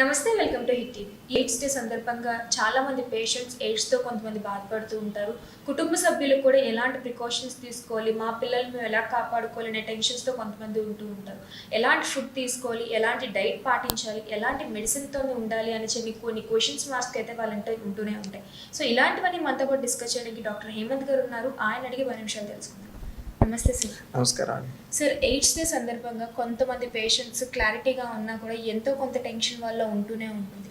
నమస్తే, welcome to hit TV. AIDS day సందర్భంగా చాలామంది పేషెంట్స్ ఎయిడ్స్తో కొంతమంది బాధపడుతూ ఉంటారు. కుటుంబ సభ్యులు కూడా ఎలాంటి ప్రికాషన్స్ తీసుకోవాలి, మా పిల్లల్ని మేము ఎలా కాపాడుకోవాలి అనే టెన్షన్స్తో కొంతమంది ఉంటూ ఉంటారు. ఎలాంటి ఫుడ్ తీసుకోవాలి, ఎలాంటి డైట్ పాటించాలి, ఎలాంటి మెడిసిన్తోనే ఉండాలి అని చెప్పి కొన్ని క్వశ్చన్స్ మార్క్స్ అయితే వాళ్ళంటే ఉంటూనే ఉంటాయి. సో ఇలాంటివన్నీ మనతో పాటు డిస్కస్ చేయడానికి డాక్టర్ హేమంత్ గారు ఉన్నారు. ఆయన అడిగి 10 నిమిషాలు తెలుసుకుందాం. నమస్తే సార్. నమస్కారం. సార్, ఎయిడ్స్ డే సందర్భంగా కొంతమంది పేషెంట్స్ క్లారిటీగా ఉన్నా కూడా ఎంతో కొంత టెన్షన్ వల్ల ఉంటూనే ఉంటుంది.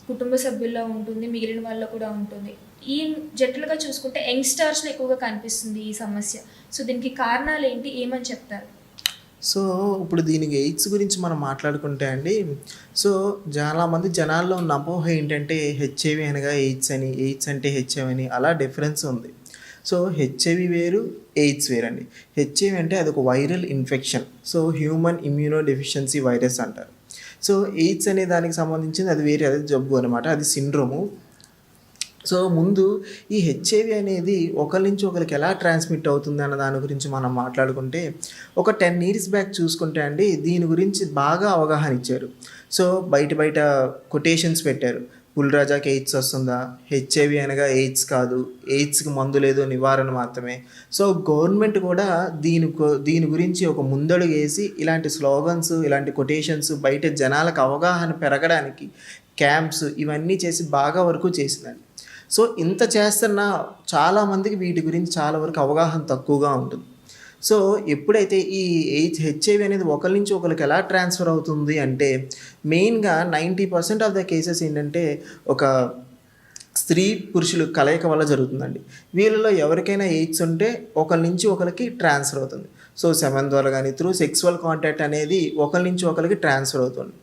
కుటుంబ సభ్యుల్లో ఉంటుంది, మిగిలిన వాళ్ళలో కూడా ఉంటుంది. ఈ జట్టులుగా చూసుకుంటే యంగ్స్టర్స్లో ఎక్కువగా కనిపిస్తుంది ఈ సమస్య. సో దీనికి కారణాలు ఏంటి, ఏమని చెప్తారు? సో ఇప్పుడు దీనికి ఎయిడ్స్ గురించి మనం మాట్లాడుకుంటే అండి, సో చాలామంది జనాల్లో ఉన్న అపోహ ఏంటంటే హెచ్ఐవి అనగా ఎయిడ్స్ అని, ఎయిడ్స్ అంటే హెచ్ఐవి అని, అలా డిఫరెన్స్ ఉంది. సో హెచ్ఐవి వేరు, ఎయిడ్స్ వేరండి. హెచ్ఐవి అంటే అది ఒక viral infection, so human immuno deficiency virus అంటారు. సో ఎయిడ్స్ అనే దానికి సంబంధించింది అది వేరే, అది జబ్బు అనమాట, అది సిండ్రోము. సో ముందు ఈ హెచ్ఐవి అనేది ఒకరి నుంచి ఒకరికి ఎలా ట్రాన్స్మిట్ అవుతుంది అన్న దాని గురించి మనం మాట్లాడుకుంటే, ఒక 10 years బ్యాక్ చూసుకుంటే అండి దీని గురించి బాగా అవగాహన ఇచ్చారు. సో బయట కొటేషన్స్ పెట్టారు. పుల్రాజాకి ఎయిడ్స్ వస్తుందా, హెచ్ఐవి అనగా ఎయిడ్స్ కాదు, ఎయిడ్స్కి మందు లేదు, నివారణ మాత్రమే. సో గవర్నమెంట్ కూడా దీని గురించి ఒక ముందడుగు వేసి ఇలాంటి స్లోగన్స్, ఇలాంటి కొటేషన్స్ బయట జనాలకు అవగాహన పెరగడానికి క్యాంప్స్ ఇవన్నీ చేసి బాగా వరకు చేసిందండి. సో ఇంత చేస్తున్న చాలామందికి వీటి గురించి చాలా వరకు అవగాహన తక్కువగా ఉంటుంది. సో ఎప్పుడైతే ఈ హెచ్ఐవి అనేది ఒకరి నుంచి ఒకరికి ఎలా ట్రాన్స్ఫర్ అవుతుంది అంటే, మెయిన్గా 90% ఆఫ్ ద కేసెస్ ఏంటంటే ఒక స్త్రీ పురుషులు కలయిక వల్ల జరుగుతుందండి. వీళ్ళలో ఎవరికైనా ఎయిడ్స్ ఉంటే ఒకరి నుంచి ఒకరికి ట్రాన్స్ఫర్ అవుతుంది. సో సెమెన్ ద్వారా కానీ త్రూ సెక్సువల్ కాంటాక్ట్ అనేది ఒకరి నుంచి ఒకరికి ట్రాన్స్ఫర్ అవుతుంది.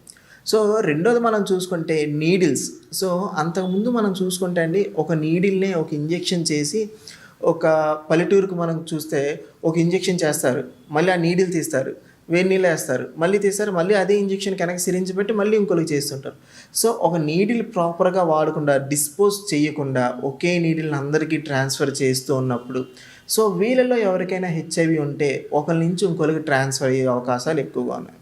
సో రెండోది మనం చూసుకుంటే నీడిల్స్. సో అంతకుముందు మనం చూసుకుంటే అండి ఒక నీడిల్నే ఒక ఇంజెక్షన్ చేసి, ఒక పల్లెటూరుకు మనం చూస్తే ఒక ఇంజెక్షన్ చేస్తారు, మళ్ళీ ఆ నీడిల్ తీస్తారు, వేడి నీళ్ళు వేస్తారు, మళ్ళీ తీస్తారు, మళ్ళీ అదే ఇంజెక్షన్ కనుక సిరింజ్ పెట్టి మళ్ళీ ఇంకొకరికి చేస్తుంటారు. సో ఒక నీడిల్ ప్రాపర్గా వాడకుండా, డిస్పోజ్ చేయకుండా ఒకే నీడిల్ని అందరికీ ట్రాన్స్ఫర్ చేస్తూ ఉన్నప్పుడు, సో వీళ్ళలో ఎవరికైనా హెచ్ఐవి ఉంటే ఒకరి నుంచి ఇంకొకరికి ట్రాన్స్ఫర్ అయ్యే అవకాశాలు ఎక్కువగా ఉన్నాయి.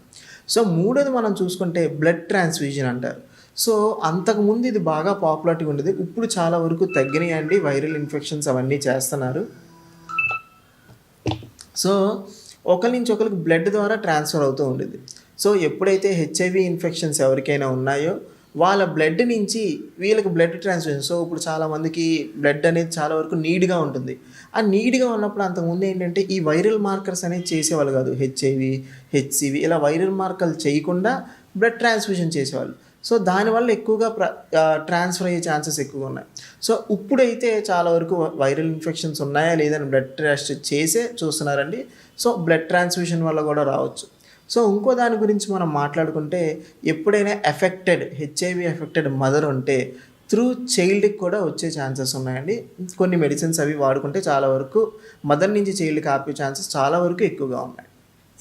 సో మూడోది మనం చూసుకుంటే బ్లడ్ ట్రాన్స్ఫ్యూజన్ అంటారు. సో అంతకుముందు ఇది బాగా పాపులారిటీ ఉండేది, ఇప్పుడు చాలా వరకు తగ్గినాయండి. వైరల్ ఇన్ఫెక్షన్స్ అవన్నీ చేస్తున్నారు. సో ఒకరి నుంచి ఒకరికి బ్లడ్ ద్వారా ట్రాన్స్ఫర్ అవుతూ ఉండేది. సో ఎప్పుడైతే హెచ్ఐవి ఇన్ఫెక్షన్స్ ఎవరికైనా ఉన్నాయో వాళ్ళ బ్లడ్ నుంచి వీళ్ళకి బ్లడ్ ట్రాన్స్ఫ్యూజన్. సో ఇప్పుడు చాలామందికి బ్లడ్ అనేది చాలా వరకు నీడ్గా ఉంటుంది. ఆ నీడ్గా ఉన్నప్పుడు అంతకుముందు ఏంటంటే ఈ వైరల్ మార్కర్స్ అనేది చేసేవాళ్ళు కాదు. హెచ్ఐవి, హెచ్సివి ఇలా వైరల్ మార్కర్లు చేయకుండా బ్లడ్ ట్రాన్స్ఫ్యూజన్ చేసేవాళ్ళు. సో దానివల్ల ఎక్కువగా ట్రాన్స్ఫర్ అయ్యే ఛాన్సెస్ ఎక్కువగా ఉన్నాయి. సో ఇప్పుడైతే చాలా వరకు వైరల్ ఇన్ఫెక్షన్స్ ఉన్నాయా లేదని బ్లడ్ టెస్ట్ చేసే చూస్తున్నారండి. సో బ్లడ్ ట్రాన్స్ఫ్యూషన్ వల్ల కూడా రావచ్చు. సో ఇంకో దాని గురించి మనం మాట్లాడుకుంటే, ఎప్పుడైనా హెచ్ఐవి ఎఫెక్టెడ్ మదర్ ఉంటే త్రూ చైల్డ్కి కూడా వచ్చే ఛాన్సెస్ ఉన్నాయండి. కొన్ని మెడిసిన్స్ అవి వాడుకుంటే చాలా వరకు మదర్ నుంచి చైల్డ్కి ఆపే ఛాన్సెస్ చాలా వరకు ఎక్కువగా ఉన్నాయి.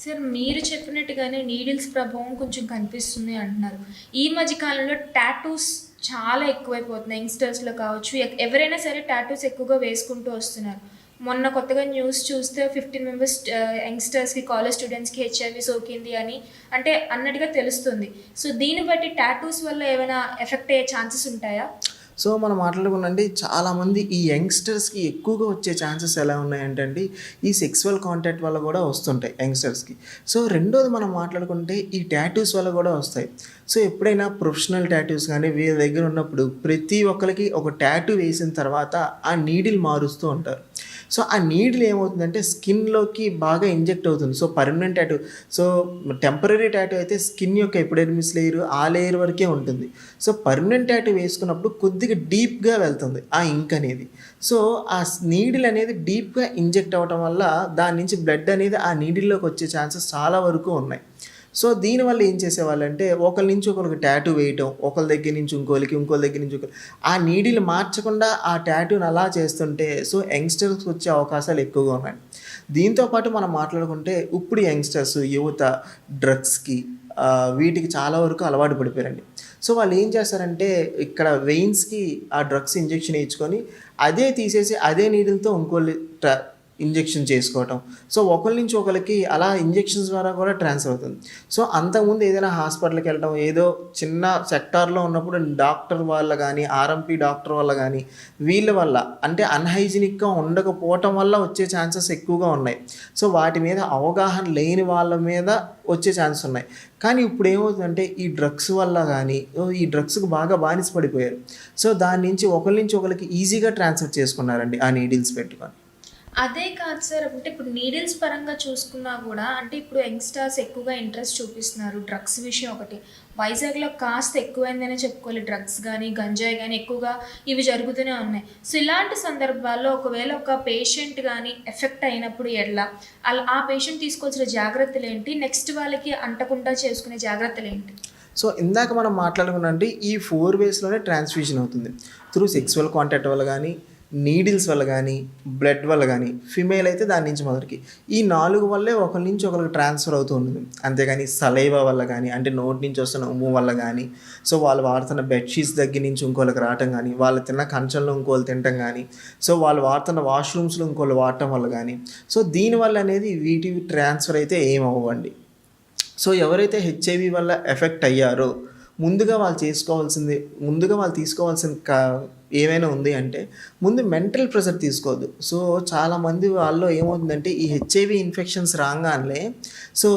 సార్, మీరు చెప్పినట్టుగానే నీడిల్స్ ప్రభావం కొంచెం కనిపిస్తుంది అంటున్నారు. ఈ మధ్య కాలంలో టాటూస్ చాలా ఎక్కువైపోతున్నాయి. యంగ్స్టర్స్లో కావచ్చు, ఎవరైనా సరే టాటూస్ ఎక్కువగా వేసుకుంటూ వస్తున్నారు. మొన్న కొత్తగా న్యూస్ చూస్తే 15 members యంగ్స్టర్స్కి, కాలేజ్ స్టూడెంట్స్కి హెచ్ఐవి సోకింది అని అంటే అన్నట్టుగా తెలుస్తుంది. సో దీన్ని బట్టి టాటూస్ వల్ల ఏమైనా ఎఫెక్ట్ అయ్యే ఛాన్సెస్ ఉంటాయా? సో మనం మాట్లాడుకున్నండి చాలామంది ఈ యంగ్స్టర్స్కి ఎక్కువగా వచ్చే ఛాన్సెస్ ఎలా ఉన్నాయంటే అండి, ఈ సెక్సువల్ కాంటాక్ట్ వల్ల కూడా వస్తుంటాయి యంగ్స్టర్స్కి. సో రెండోది మనం మాట్లాడుకుంటే ఈ టాటూస్ వల్ల కూడా వస్తాయి. సో ఎప్పుడైనా ప్రొఫెషనల్ టాటూస్ కానీ వీళ్ళ దగ్గర ఉన్నప్పుడు ప్రతి ఒక్కరికి ఒక టాటూ వేసిన తర్వాత ఆ నీడిల్ మారుస్తూ ఉంటారు. సో ఆ నీడిల్ ఏమవుతుందంటే స్కిన్లోకి బాగా ఇంజెక్ట్ అవుతుంది. So permanent tattoo, so temporary tattoo అయితే స్కిన్ యొక్క ఎపిడెర్మిస్ లేయర్ ఆ లేయర్ వరకే ఉంటుంది. సో పర్మనెంట్ టాటూ వేసుకున్నప్పుడు కొద్దిగా డీప్గా వెళ్తుంది ఆ ఇంక్ అనేది. సో ఆ నీడిల్ అనేది డీప్గా ఇంజెక్ట్ అవ్వటం వల్ల దాని నుంచి బ్లడ్ అనేది ఆ నీడిల్లోకి వచ్చే ఛాన్సెస్ చాలా వరకు ఉన్నాయి. సో దీనివల్ల ఏం చేసేవాళ్ళంటే ఒకరి నుంచి ఒకరికి టాటూ వేయటం, ఒకరి దగ్గర నుంచి ఇంకోరి దగ్గర నుంచి ఇంకోరికి, ఆ నీడిల్ మార్చకుండా ఆ టాటూని అలా చేస్తుంటే సో యంగ్స్టర్స్కి వచ్చే అవకాశాలు ఎక్కువగా ఉన్నాయి. దీంతోపాటు మనం మాట్లాడుకుంటే ఇప్పుడు యంగ్స్టర్స్, యువత డ్రగ్స్కి వీటికి చాలా వరకు అలవాటు పడిపోయారండి. సో వాళ్ళు ఏం చేస్తారంటే ఇక్కడ వెయిన్స్కి ఆ డ్రగ్స్ ఇంజెక్షన్ వేయించుకొని అదే తీసేసి అదే నీడిల్తో ఇంకోళ్ళు ఇంజెక్షన్ చేసుకోవటం. సో ఒకరి నుంచి ఒకరికి అలా ఇంజెక్షన్స్ ద్వారా కూడా ట్రాన్స్ఫర్ అవుతుంది. సో అంతకుముందు ఏదైనా హాస్పిటల్కి వెళ్ళడం, ఏదో చిన్న సెక్టార్లో ఉన్నప్పుడు డాక్టర్ వల్ల కానీ, ఆర్ఎంపీ డాక్టర్ వల్ల కానీ, వీళ్ళ వల్ల అంటే అన్హైజీనిక్గా ఉండకపోవటం వల్ల వచ్చే ఛాన్సెస్ ఎక్కువగా ఉన్నాయి. సో వాటి మీద అవగాహన లేని వాళ్ళ మీద వచ్చే ఛాన్సెస్ ఉన్నాయి. కానీ ఇప్పుడు ఏమవుతుందంటే ఈ డ్రగ్స్ వల్ల కానీ, ఈ డ్రగ్స్కి బాగా బానిస పడిపోయారు. సో దాని నుంచి ఒకరి నుంచి ఒకరికి ఈజీగా ట్రాన్స్ఫర్ చేసుకున్నారండి ఆ నీడిల్స్ పెట్టుకొని. అదే కాదు సార్, అంటే ఇప్పుడు నీడిల్స్ పరంగా చూసుకున్నా కూడా అంటే ఇప్పుడు యంగ్స్టర్స్ ఎక్కువగా ఇంట్రెస్ట్ చూపిస్తున్నారు. డ్రగ్స్ విషయం ఒకటి, వైజాగ్లో కాస్త ఎక్కువైందనే చెప్పుకోవాలి. డ్రగ్స్ కానీ గంజాయి కానీ ఎక్కువగా ఇవి జరుగుతూనే ఉన్నాయి. సో ఇలాంటి సందర్భాల్లో ఒకవేళ ఒక పేషెంట్ కానీ ఎఫెక్ట్ అయినప్పుడు ఎట్లా, అలా ఆ పేషెంట్ తీసుకోవాల్సిన జాగ్రత్తలు ఏంటి, నెక్స్ట్ వాళ్ళకి అంటకుండా చేసుకునే జాగ్రత్తలు ఏంటి? సో ఇందాక మనం మాట్లాడుకున్నట్టు ఈ 4 వేస్లోనే ట్రాన్స్ఫ్యూషన్ అవుతుంది. త్రూ సెక్సువల్ కాంటాక్ట్ వల్ల కానీ, నీడిల్స్ వల్ల కానీ, బ్లడ్ వల్ల కానీ, ఫిమేల్ అయితే దాని నుంచి మొదటికి ఈ 4 వల్లే ఒకరి నుంచి ఒకరికి ట్రాన్స్ఫర్ అవుతూ ఉంటుంది. అంతేగాని సలైవా వల్ల కానీ, అంటే నోటి నుంచి వస్తున్న ఉమ్ము వల్ల కానీ, సో వాళ్ళు వాడుతున్న బెడ్షీట్స్ దగ్గర నుంచి ఇంకోళ్ళకి రావటం కానీ, వాళ్ళు తిన్న కంచంలో ఇంకోళ్ళు తినటం కానీ, సో వాళ్ళు వాడుతున్న వాష్రూమ్స్లో ఇంకోళ్ళు వాడటం వల్ల కానీ, సో దీనివల్ల అనేది వీటి ట్రాన్స్ఫర్ అయితే ఏమవ్వండి. సో ఎవరైతే హెచ్ఐవి వల్ల ఎఫెక్ట్ అయ్యారో ముందుగా వాళ్ళు తీసుకోవాల్సిన ఏమైనా ఉంది అంటే ముందు మెంటల్ ప్రెషర్ తీసుకోవద్దు. సో చాలామంది వాళ్ళలో ఏమవుతుందంటే ఈ హెచ్ఐవి ఇన్ఫెక్షన్స్ రాగానే సో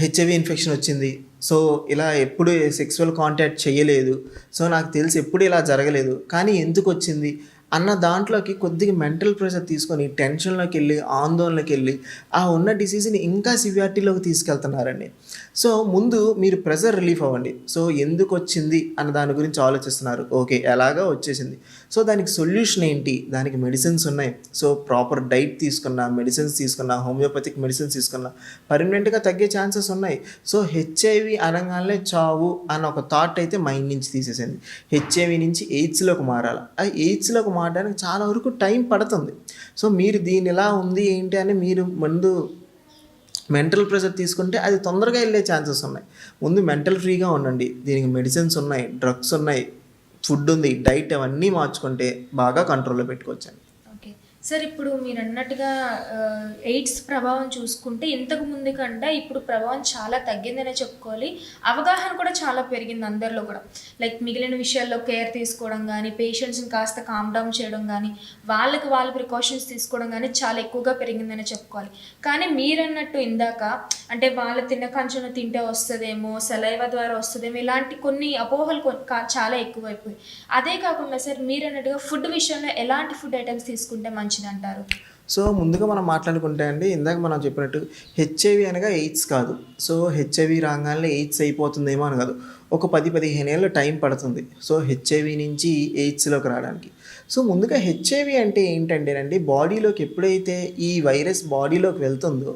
హెచ్ఐవి ఇన్ఫెక్షన్ వచ్చింది, సో ఇలా ఎప్పుడు సెక్సువల్ కాంటాక్ట్ చేయలేదు, సో నాకు తెలిసి ఎప్పుడు ఇలా జరగలేదు, కానీ ఎందుకు వచ్చింది అన్న దాంట్లోకి కొద్దిగా మెంటల్ ప్రెషర్ తీసుకొని టెన్షన్లోకి వెళ్ళి, ఆందోళనకి వెళ్ళి ఆ ఉన్న డిసీజ్ని ఇంకా సివియారిటీలోకి తీసుకెళ్తున్నారండి. సో ముందు మీరు ప్రెషర్ రిలీఫ్ అవ్వండి. సో ఎందుకు వచ్చింది అన్న దాని గురించి ఆలోచిస్తున్నారు, ఓకే ఎలాగా వచ్చేసింది, సో దానికి సొల్యూషన్ ఏంటి, దానికి మెడిసిన్స్ ఉన్నాయి. సో ప్రాపర్ డైట్ తీసుకున్నా, మెడిసిన్స్ తీసుకున్నా, హోమియోపతిక్ మెడిసిన్స్ తీసుకున్నా పర్మనెంట్గా తగ్గే ఛాన్సెస్ ఉన్నాయి. సో హెచ్ఐవి అనగానే చావు అన్న ఒక థాట్ అయితే మైండ్ నుంచి తీసేసింది. హెచ్ఐవి నుంచి ఎయిడ్స్లోకి మారాలి. ఆ ఎయిడ్స్లోకి మారడానికి చాలా వరకు టైం పడుతుంది. సో మీరు దీని ఎలా ఉంది ఏంటి అని మీరు ముందు మెంటల్ ప్రెషర్ తీసుకుంటే అది తొందరగా వెళ్ళే ఛాన్సెస్ ఉన్నాయి. ముందు మెంటల్ ఫ్రీగా ఉండండి. దీనికి మెడిసిన్స్ ఉన్నాయి, డ్రగ్స్ ఉన్నాయి, ఫుడ్ ఉంది, డైట్ అవన్నీ మార్చుకుంటే బాగా కంట్రోల్లో పెట్టుకోవచ్చండి. ఓకే సార్, ఇప్పుడు మీరు అన్నట్టుగా ఎయిడ్స్ ప్రభావం చూసుకుంటే ఇంతకు ముందు కంటే ఇప్పుడు ప్రభావం చాలా తగ్గిందనే చెప్పుకోవాలి. అవగాహన కూడా చాలా పెరిగింది అందరిలో కూడా. లైక్ మిగిలిన విషయాల్లో కేర్ తీసుకోవడం కానీ, పేషెంట్స్ని కాస్త కామ్ డౌన్ చేయడం కానీ, వాళ్ళకి వాళ్ళ ప్రికాషన్స్ తీసుకోవడం కానీ చాలా ఎక్కువగా పెరిగిందనే చెప్పుకోవాలి. కానీ మీరన్నట్టు ఇందాక అంటే వాళ్ళు తిన్న కంచెను తింటే వస్తుందేమో, సలైవా ద్వారా వస్తుందేమో, ఇలాంటి కొన్ని అపోహలు చాలా ఎక్కువైపోయాయి. అదే కాకుండా సార్ మీరు అన్నట్టుగా ఫుడ్ విషయంలో ఎలాంటి ఫుడ్ ఐటమ్స్ తీసుకుంటే మంచిది అంటారు? సో ముందుగా మనం మాట్లాడుకుంటే అండి, ఇందాక మనం చెప్పినట్టు హెచ్ఐవి అనగా ఎయిడ్స్ కాదు. సో హెచ్ఐవి రాగానే ఎయిడ్స్ అయిపోతుందేమో అని కాదు, ఒక 10-15 ఏళ్ళు టైం పడుతుంది సో హెచ్ఐవి నుంచి ఎయిడ్స్లోకి రావడానికి. సో ముందుగా హెచ్ఐవి అంటే ఏంటంటేనండి, బాడీలోకి ఎప్పుడైతే ఈ వైరస్ బాడీలోకి వెళ్తుందో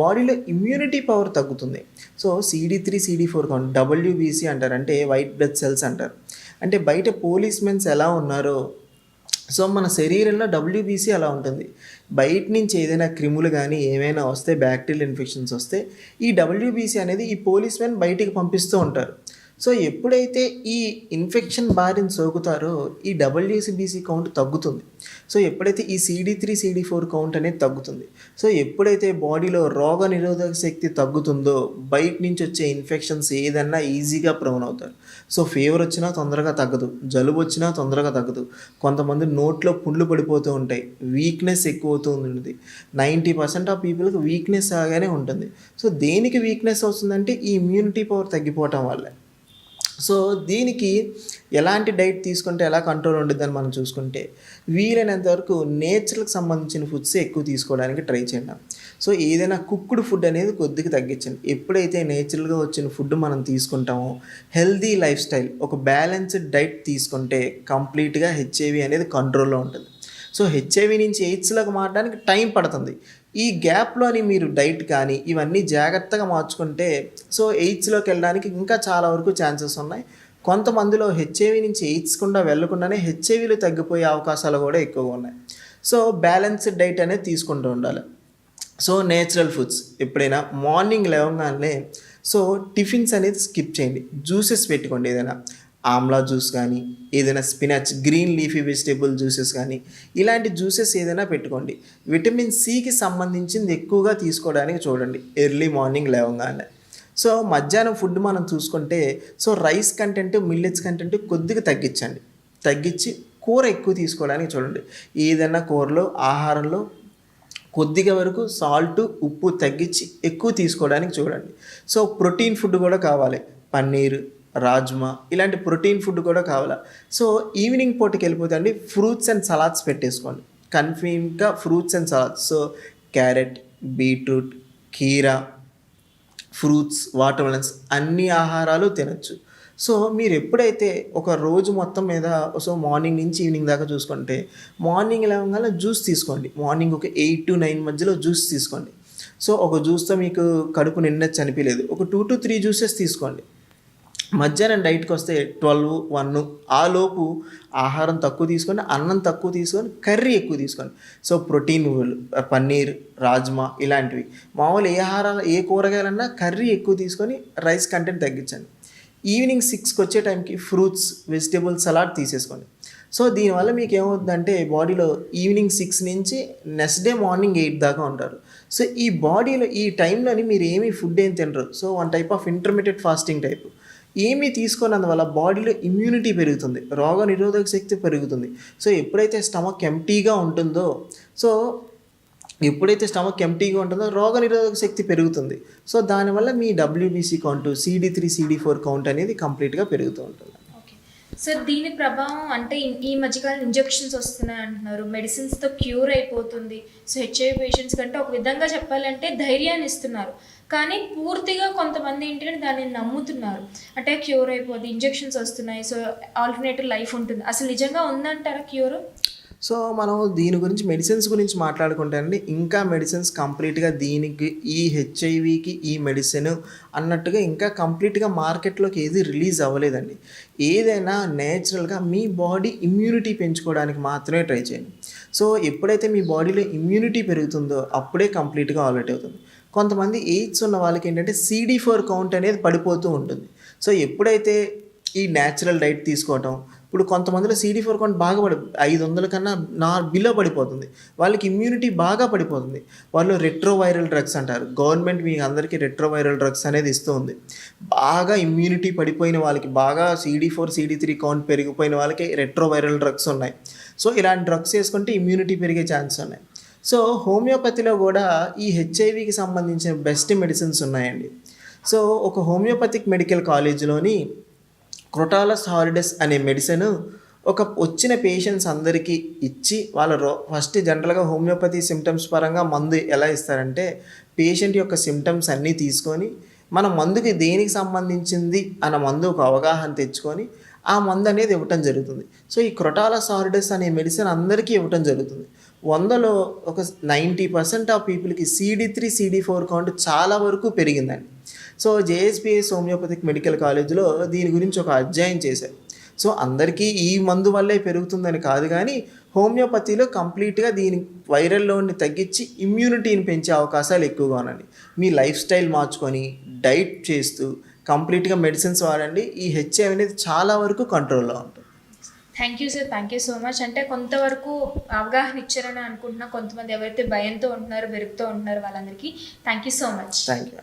బాడీలో ఇమ్యూనిటీ పవర్ తగ్గుతుంది. So CD3 CD4 count, WBC అంటారు, అంటే వైట్ బ్లడ్ సెల్స్ అంటారు. అంటే బయట పోలీస్మెన్స్ ఎలా ఉన్నారో సో మన శరీరంలో WBC అలా ఉంటుంది. బయట నుంచి ఏదైనా క్రిములు కానీ ఏమైనా వస్తే, బ్యాక్టీరియల్ ఇన్ఫెక్షన్స్ వస్తే ఈ WBC అనేది ఈ పోలీస్మెన్ బయటికి పంపిస్తూ ఉంటారు. సో ఎప్పుడైతే ఈ ఇన్ఫెక్షన్ బారిన సోకుతారో ఈ WBC కౌంట్ తగ్గుతుంది. సో ఎప్పుడైతే ఈ CD3 CD4 కౌంట్ అనేది తగ్గుతుంది, సో ఎప్పుడైతే బాడీలో రోగ నిరోధక శక్తి తగ్గుతుందో బయట నుంచి వచ్చే ఇన్ఫెక్షన్స్ ఏదన్నా ఈజీగా ప్రౌన్ అవుతారు. సో ఫీవర్ వచ్చినా తొందరగా తగ్గదు, జలుబు వచ్చినా తొందరగా తగ్గదు, కొంతమంది నోట్లో పుండ్లు పడిపోతూ ఉంటాయి, వీక్నెస్ ఎక్కువ అవుతూ ఉంటుంది. 90% ఆఫ్ పీపుల్కి వీక్నెస్ లాగానే ఉంటుంది. సో దేనికి వీక్నెస్ వస్తుందంటే ఈ ఇమ్యూనిటీ పవర్ తగ్గిపోవటం వల్ల. సో దీనికి ఎలాంటి డైట్ తీసుకుంటే ఎలా కంట్రోల్ ఉంటుందని మనం చూసుకుంటే వీలైనంత వరకు నేచర్కి సంబంధించిన ఫుడ్స్ ఎక్కువ తీసుకోవడానికి ట్రై చేయండి. సో ఏదైనా కుక్డ్ ఫుడ్ అనేది కొద్దిగా తగ్గించండి. ఎప్పుడైతే నేచురల్గా వచ్చిన ఫుడ్ మనం తీసుకుంటామో, హెల్దీ లైఫ్ స్టైల్, ఒక బ్యాలెన్స్డ్ డైట్ తీసుకుంటే కంప్లీట్గా హెచ్ఐవి అనేది కంట్రోల్లో ఉంటుంది. సో హెచ్ఐవి నుంచి ఎయిడ్స్లోకి మారడానికి టైం పడుతుంది. ఈ గ్యాప్లోని మీరు డైట్ కానీ ఇవన్నీ జాగ్రత్తగా మార్చుకుంటే సో ఎయిడ్స్లోకి వెళ్ళడానికి ఇంకా చాలా వరకు ఛాన్సెస్ ఉన్నాయి. కొంతమందిలో హెచ్ఐవి నుంచి ఎయిడ్స్ కుండా వెళ్ళకుండానే హెచ్ఐవిలు తగ్గిపోయే అవకాశాలు కూడా ఎక్కువగా ఉన్నాయి. సో బ్యాలెన్స్డ్ డైట్ అనేది తీసుకుంటూ ఉండాలి. సో నేచురల్ ఫుడ్స్ ఎప్పుడైనా మార్నింగ్ లేవగానే సో టిఫిన్స్ అనేది స్కిప్ చేయండి, జ్యూసెస్ పెట్టుకోండి, ఏదైనా ఆమ్లా జ్యూస్ కానీ, ఏదైనా spinach, green leafy vegetable juices కానీ, ఇలాంటి జ్యూసెస్ ఏదైనా పెట్టుకోండి. విటమిన్ సికి సంబంధించింది ఎక్కువగా తీసుకోవడానికి చూడండి ఎర్లీ మార్నింగ్ లేవగానే. సో మధ్యాహ్నం ఫుడ్ మనం చూసుకుంటే so rice content, millets content కొద్దిగా తగ్గించి కూర ఎక్కువ తీసుకోవడానికి చూడండి. ఏదైనా కూరలో, ఆహారంలో కొద్దిగా వరకు సాల్ట్, ఉప్పు తగ్గించి ఎక్కువ తీసుకోవడానికి చూడండి. సో ప్రోటీన్ ఫుడ్ కూడా కావాలి. పన్నీర్, రాజ్మా ఇలాంటి ప్రోటీన్ ఫుడ్ కూడా కావాలి. సో ఈవినింగ్ పూటకి వెళ్ళిపోతే అండి ఫ్రూట్స్ అండ్ సలాడ్స్ పెట్టేసుకోండి. కన్ఫీన్గా fruits and salads. So carrot, beetroot, కీరా, ఫ్రూట్స్, వాటర్ మెలన్స్ అన్ని ఆహారాలు తినచ్చు. సో మీరు ఎప్పుడైతే ఒక రోజు మొత్తం మీద సో మార్నింగ్ నుంచి ఈవినింగ్ దాకా చూసుకుంటే మార్నింగ్ లేవగానే జ్యూస్ తీసుకోండి. మార్నింగ్ ఒక 8 to 9 మధ్యలో జ్యూస్ తీసుకోండి. సో ఒక జ్యూస్తో మీకు కడుపు నిండొచ్చు అనిపించలేదు, ఒక 2 to 3 జ్యూసెస్ తీసుకోండి. మధ్యాహ్నం డైట్కి వస్తే 12, 1 ఆ లోపు ఆహారం తక్కువ తీసుకొని, అన్నం తక్కువ తీసుకొని, కర్రీ ఎక్కువ తీసుకోండి. సో ప్రోటీన్, పన్నీర్, రాజ్మా ఇలాంటివి. మామూలు ఏ కూరగాయలన్నా కర్రీ ఎక్కువ తీసుకొని రైస్ కంటెంట్ తగ్గించండి. ఈవినింగ్ 6కి వచ్చే టైంకి ఫ్రూట్స్, వెజిటేబుల్ సలాడ్ తీసేసుకోండి. సో దీనివల్ల మీకు ఏమవుతుందంటే బాడీలో ఈవినింగ్ 6 నుంచి నెక్స్ట్ డే మార్నింగ్ 8 దాకా ఉంటారు. సో ఈ బాడీలో ఈ టైంలోని మీరు ఏమీ ఫుడ్ ఏం తినరు. So one type of intermediate fasting type. ఏమీ తీసుకున్నందువల్ల బాడీలో ఇమ్యూనిటీ పెరుగుతుంది, రోగ నిరోధక శక్తి పెరుగుతుంది. సో ఎప్పుడైతే స్టమక్ ఎంటీగా ఉంటుందో రోగ నిరోధక శక్తి పెరుగుతుంది. సో దానివల్ల మీ WBC count, CD3, CD4 count అనేది కంప్లీట్గా పెరుగుతూ ఉంటుంది. ఓకే సార్, దీని ప్రభావం అంటే ఈ మధ్యకాలం ఇంజెక్షన్స్ వస్తున్నాయి అంటున్నారు, మెడిసిన్స్తో క్యూర్ అయిపోతుంది. సో HIV పేషెంట్స్ కంటే ఒక విధంగా చెప్పాలంటే ధైర్యాన్ని ఇస్తున్నారు. కానీ పూర్తిగా కొంతమంది ఏంటంటే దాన్ని నమ్ముతున్నారు, అంటే క్యూర్ అయిపోతుంది, ఇంజెక్షన్స్ వస్తున్నాయి, సో ఆల్టర్నేటివ్ లైఫ్ ఉంటుంది. అసలు నిజంగా ఉందంటారా క్యూర్? సో మనం దీని గురించి మెడిసిన్స్ గురించి మాట్లాడుకుంటే అండి, ఇంకా మెడిసిన్స్ కంప్లీట్గా దీనికి ఈ హెచ్ఐవికి ఈ మెడిసిన్ అన్నట్టుగా ఇంకా కంప్లీట్గా మార్కెట్లోకి ఏది రిలీజ్ అవ్వలేదండి. ఏదైనా నేచురల్గా మీ బాడీ ఇమ్యూనిటీ పెంచుకోవడానికి మాత్రమే ట్రై చేయండి. సో ఎప్పుడైతే మీ బాడీలో ఇమ్యూనిటీ పెరుగుతుందో అప్పుడే కంప్లీట్గా ఆల్రెడీ అవుతుంది. కొంతమంది ఎయిడ్స్ ఉన్న వాళ్ళకి ఏంటంటే CD4 కౌంట్ అనేది పడిపోతూ ఉంటుంది. సో ఎప్పుడైతే ఈ న్యాచురల్ డైట్ తీసుకోవటం, ఇప్పుడు కొంతమందిలో CD4 కౌంట్ బాగా 500 కన్నా బిలో పడిపోతుంది, వాళ్ళకి ఇమ్యూనిటీ బాగా పడిపోతుంది. వాళ్ళు రెట్రోవైరల్ డ్రగ్స్ అంటారు. గవర్నమెంట్ మీ అందరికీ రెట్రోవైరల్ డ్రగ్స్ అనేది ఇస్తుంది. బాగా ఇమ్యూనిటీ పడిపోయిన వాళ్ళకి, బాగా CD4, CD3 కౌంట్ పెరిగిపోయిన వాళ్ళకి రెట్రోవైరల్ డ్రగ్స్ ఉన్నాయి. సో ఇలాంటి డ్రగ్స్ వేసుకుంటే ఇమ్యూనిటీ పెరిగే ఛాన్స్ ఉన్నాయి. సో హోమియోపతిలో కూడా ఈ హెచ్ఐవికి సంబంధించిన బెస్ట్ మెడిసిన్స్ ఉన్నాయండి. సో ఒక హోమియోపతిక్ మెడికల్ కాలేజీలోని క్రోటాలస్ హారిడస్ అనే మెడిసిన్ వచ్చిన పేషెంట్స్ అందరికీ ఇచ్చి ఫస్ట్ జనరల్గా హోమియోపతి సిమ్టమ్స్ పరంగా మందు ఎలా ఇస్తారంటే పేషెంట్ యొక్క సిమ్టమ్స్ అన్నీ తీసుకొని మన మందుకి దేనికి సంబంధించింది అన్న మందు ఒక అవగాహన తెచ్చుకొని ఆ మందు అనేది ఇవ్వటం జరుగుతుంది. సో ఈ క్రోటాలస్ హారిడస్ అనే మెడిసిన్ అందరికీ ఇవ్వటం జరుగుతుంది. 100లో ఒక 90% ఆఫ్ పీపుల్కి CD3, CD4 కౌంట్ చాలా వరకు పెరిగిందండి. సో JSPS హోమియోపతిక్ మెడికల్ కాలేజ్లో దీని గురించి ఒక అధ్యాయం చేశారు. సో అందరికీ ఈ మందు వల్లే పెరుగుతుందని కాదు, కానీ హోమియోపతిలో కంప్లీట్గా దీని వైరల్ లోడ్ని తగ్గించి ఇమ్యూనిటీని పెంచే అవకాశాలు ఎక్కువగా ఉన్నాయి. మీ లైఫ్ స్టైల్ మార్చుకొని డైట్ చేస్తూ కంప్లీట్గా మెడిసిన్స్ వాడండి. ఈ హెచ్ఐవి అనేది చాలా వరకు కంట్రోల్లో ఉంటుంది. Thank you sir, thank you so much. అంటే కొంతవరకు అవగాహన ఇచ్చారని అనుకుంటున్నా. కొంతమంది ఎవరైతే భయంతో ఉంటున్నారో, వెరుకుతూ ఉంటున్నారో వాళ్ళందరికీ thank you so much. Thank you.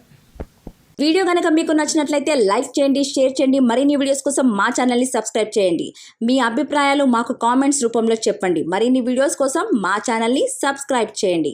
Video కనుక మీకు నచ్చినట్లయితే లైక్ చేయండి, షేర్ చేయండి. మరిన్ని వీడియోస్ కోసం మా ఛానల్ని సబ్స్క్రైబ్ చేయండి. మీ అభిప్రాయాలు మాకు కామెంట్స్ రూపంలో చెప్పండి. మరిన్ని వీడియోస్ కోసం మా ఛానల్ని సబ్స్క్రైబ్ చేయండి.